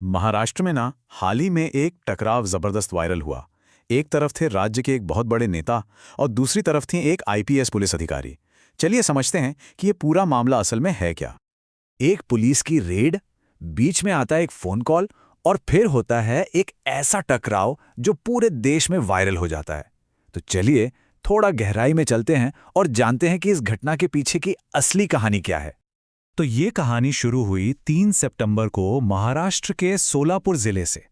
महाराष्ट्र में ना हाल ही में एक टकराव जबरदस्त वायरल हुआ। एक तरफ थे राज्य के एक बहुत बड़े नेता और दूसरी तरफ थी एक आईपीएस पुलिस अधिकारी। चलिए समझते हैं कि ये पूरा मामला असल में है क्या। एक पुलिस की रेड, बीच में आता है एक फोन कॉल और फिर होता है एक ऐसा टकराव जो पूरे देश में वायरल हो जाता है। तो चलिए थोड़ा गहराई में चलते हैं और जानते हैं कि इस घटना के पीछे की असली कहानी क्या है। तो ये कहानी शुरू हुई 3 सितंबर को महाराष्ट्र के सोलापुर जिले से।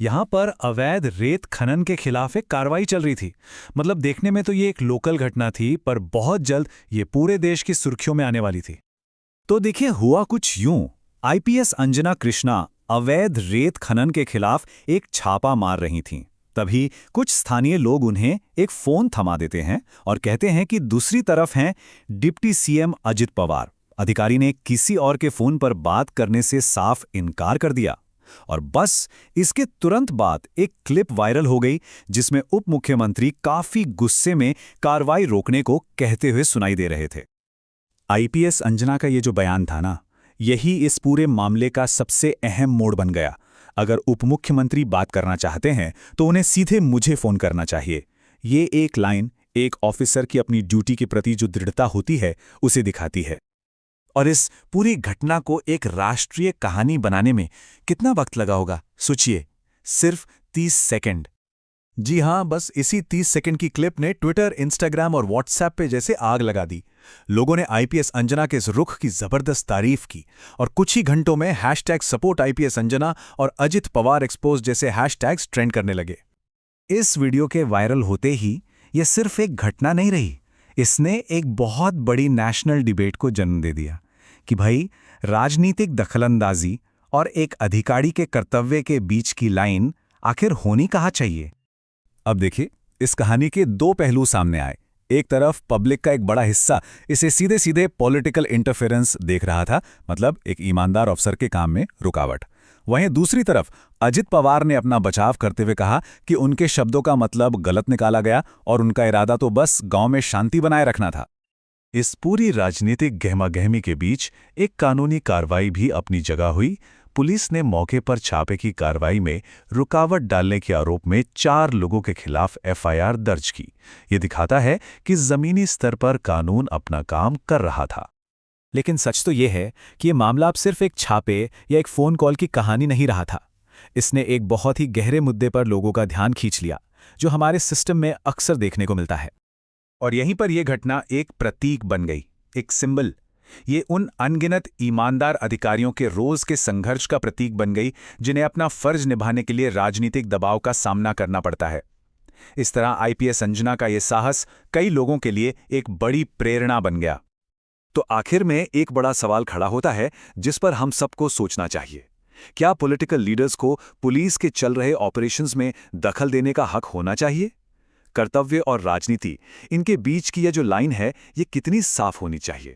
यहाँ पर अवैध रेत खनन के खिलाफ एक कार्रवाई चल रही थी। मतलब देखने में तो ये एक लोकल घटना थी, पर बहुत जल्द ये पूरे देश की सुर्खियों में आने वाली थी। तो देखिए हुआ कुछ यूं। आईपीएस अंजना कृष्णा अवैध रेत खनन के खिलाफ एक छापा मार रही थीं। तभी कुछ स्थानीय लोग उन्हें एक फोन थमा देते हैं और कहते हैं कि दूसरी तरफ हैं डिप्टी सीएम अजित पवार। अधिकारी ने किसी और के फोन पर बात करने से साफ इनकार कर दिया और बस इसके तुरंत बाद एक क्लिप वायरल हो गई जिसमें उप मुख्यमंत्री काफी गुस्से में कार्रवाई रोकने को कहते हुए सुनाई दे रहे थे। आईपीएस अंजना का ये जो बयान था ना, यही इस पूरे मामले का सबसे अहम मोड़ बन गया। अगर उप मुख्यमंत्री बात करना चाहते हैं तो उन्हें सीधे मुझे फोन करना चाहिए। ये एक लाइन एक ऑफिसर की अपनी ड्यूटी के प्रति जो दृढ़ता होती है उसे दिखाती है। और इस पूरी घटना को एक राष्ट्रीय कहानी बनाने में कितना वक्त लगा होगा सोचिए, सिर्फ 30 सेकंड। जी हाँ, बस इसी 30 सेकंड की क्लिप ने ट्विटर, इंस्टाग्राम और व्हाट्सएप पे जैसे आग लगा दी। लोगों ने आईपीएस अंजना के इस रुख की जबरदस्त तारीफ की और कुछ ही घंटों में #सपोर्ट आईपीएस अंजना और अजित पवार एक्सपोज जैसे हैशटैग्स ट्रेंड करने लगे। इस वीडियो के वायरल होते ही यह सिर्फ एक घटना नहीं रही, इसने एक बहुत बड़ी नेशनल डिबेट को जन्म दे दिया कि भाई राजनीतिक दखलंदाजी और एक अधिकारी के कर्तव्य के बीच की लाइन आखिर होनी कहाँ चाहिए। अब देखिए, इस कहानी के दो पहलू सामने आए। एक तरफ पब्लिक का एक बड़ा हिस्सा इसे सीधे सीधे पॉलिटिकल इंटरफेरेंस देख रहा था, मतलब एक ईमानदार अफसर के काम में रुकावट। वहीं दूसरी तरफ अजित पवार ने अपना बचाव करते हुए कहा कि उनके शब्दों का मतलब गलत निकाला गया और उनका इरादा तो बस गांव में शांति बनाए रखना था। इस पूरी राजनीतिक गहमागहमी के बीच एक कानूनी कार्रवाई भी अपनी जगह हुई। पुलिस ने मौके पर छापे की कार्रवाई में रुकावट डालने के आरोप में 4 लोगों के खिलाफ एफआईआर दर्ज की। ये दिखाता है कि जमीनी स्तर पर कानून अपना काम कर रहा था। लेकिन सच तो ये है कि ये मामला अब सिर्फ एक छापे या एक फ़ोन कॉल की कहानी नहीं रहा था। इसने एक बहुत ही गहरे मुद्दे पर लोगों का ध्यान खींच लिया, जो हमारे सिस्टम में अक्सर देखने को मिलता है। और यहीं पर यह घटना एक प्रतीक बन गई, एक सिंबल। ये उन अनगिनत ईमानदार अधिकारियों के रोज के संघर्ष का प्रतीक बन गई जिन्हें अपना फर्ज निभाने के लिए राजनीतिक दबाव का सामना करना पड़ता है। इस तरह आईपीएस अंजना का यह साहस कई लोगों के लिए एक बड़ी प्रेरणा बन गया। तो आखिर में एक बड़ा सवाल खड़ा होता है जिस पर हम सबको सोचना चाहिए। क्या पॉलिटिकल लीडर्स को पुलिस के चल रहे ऑपरेशंस में दखल देने का हक होना चाहिए? कर्तव्य और राजनीति, इनके बीच की यह जो लाइन है, ये कितनी साफ होनी चाहिए?